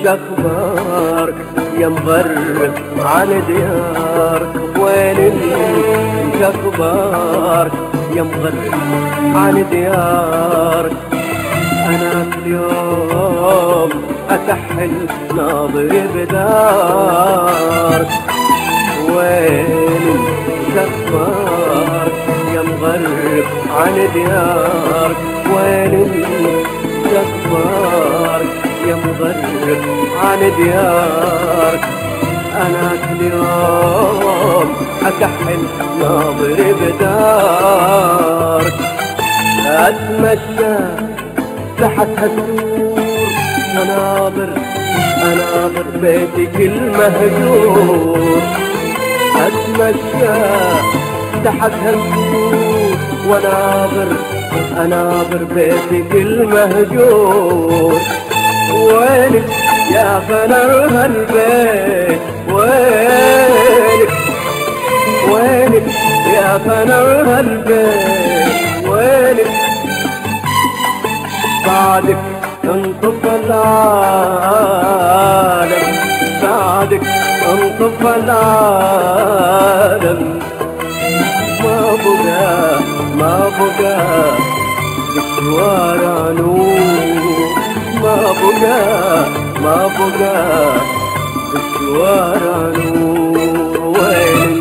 شخبارك يا مغرب عن ديارك؟ وين شخبارك يا مغرب عن ديارك؟ أنا كل يوم أكحل ناظري بدارك. وين شخبارك يا مغرب عن ديارك؟ وين شخبارك يا مغرب عن ديارك؟ أنا كل يوم أكحل ناظري بدارك. أتمشى تحت هالسور أناظر بيتك المهجور. أتمشى تحت هالسور وأناظر بيتك المهجور. وينك يا فنر هالبيت؟ وينك يا فنر هالبيت؟ وينك بعدك انطفى العالم؟ بعدك انطفى العالم. ما بقى بالشوارع نور. ما بقى بالشوارع نور. وين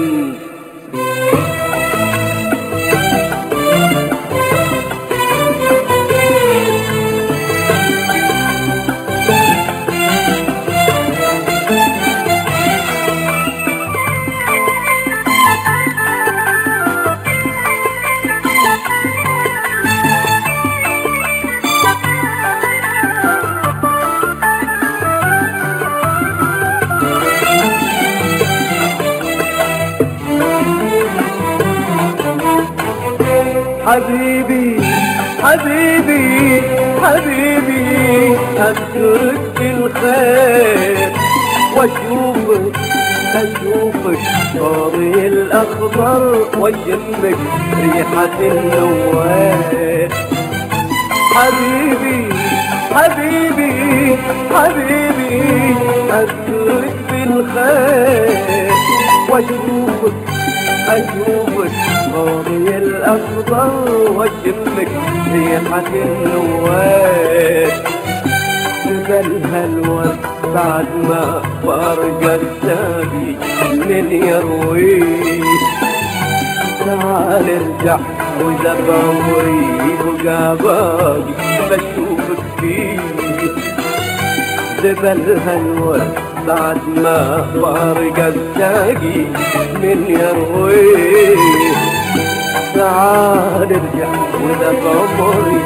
حبيبي حبيبي حبيبي، أذكرك بالخير وأشوفك طاري الأخضر وأشمك ريحة النوار. حبيبي حبيبي حبيبي، أذكرك بالخير وأشوفك طاري الأخضر وأشمك ريحة النوار. جبلها الورد بعد ما فرق السابي من يرويه. تعال ارجع وإذا بعمري بقى باقي بشوفك فيه. جبلها الورد بعد ما فارق الساقي من يرويه. تعال ارجع وإذا بعمري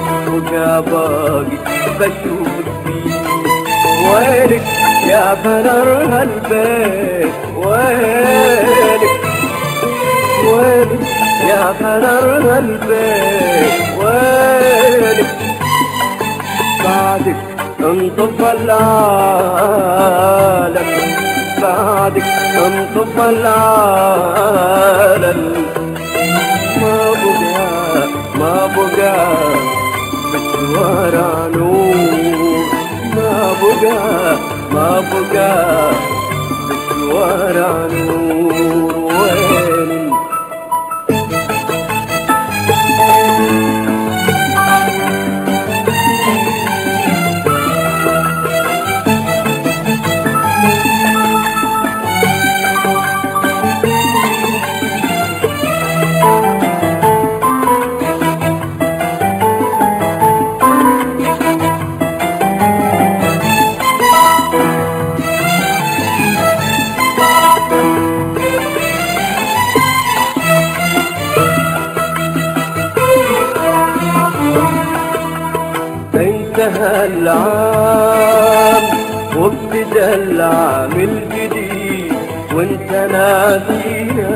بقى باقي بشوفك فيه. وينك يا فنر هالبيت؟ وينك يا فنر هالبيت؟ وينك بعدك انطفى العالم؟ بعدك انطفى العالم. ما بقى بالشوارع نور. ما بقى بالشوارع نور. وين انتهى العام وابتدى العام الجديد، وانت ناسينا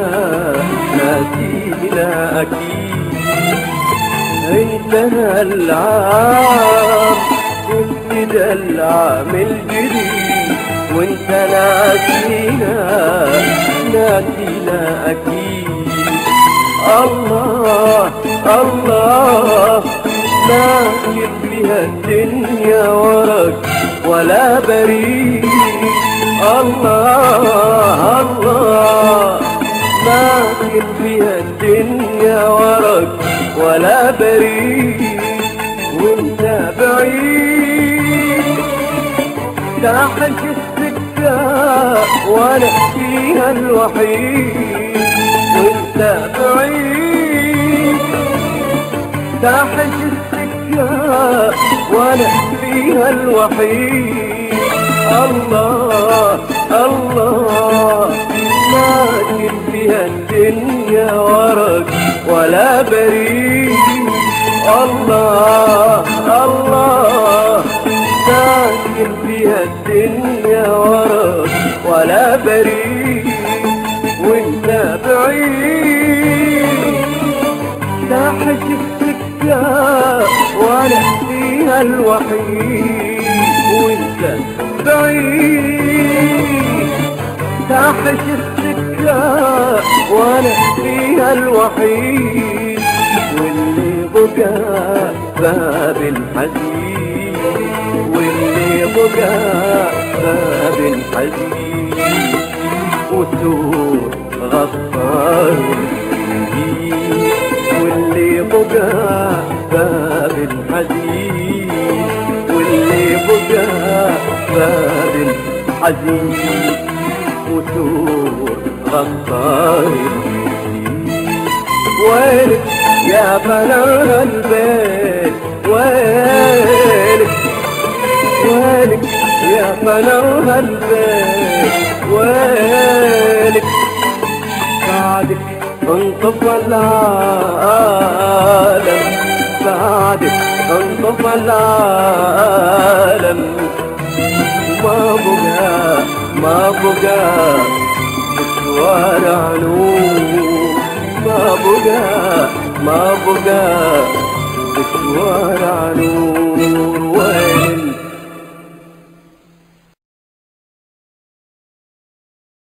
اكيد. انتهى العام وابتدى العام الجديد، وانت ناسينا اكيد. الله الله، ناكب بها الدنيا وراك ولا بريء. الله الله لكن فيها الدنيا وراك ولا بريء، وانت بعيد تحت السكة وانا فيها الوحيد. وانت بعيد تحت السكة وانا فيها الوحيد. الله الله لكن فيها الدنيا وراك ولا بريء. الله الله لكن فيها الدنيا وراك ولا بريء، وانت بعيد تحت السكة وانا فيها الوحيد. وانت بعيد تحت السكة وانا فيها الوحيد. واللي بقى باب الحزين، واللي بقى باب الحزين، وسور غطار الجديد. واللي بقى باب الحزين، واللي بقى باب الحزين، وسور غطار الجديد. ويلك يا بلا البيت، ويلك ويلك يا بلا البيت، ويلك بعدك انطفى العالم، بعدك انطفى العالم. ما بقى مشوار نور، ما بقى مشوار نور.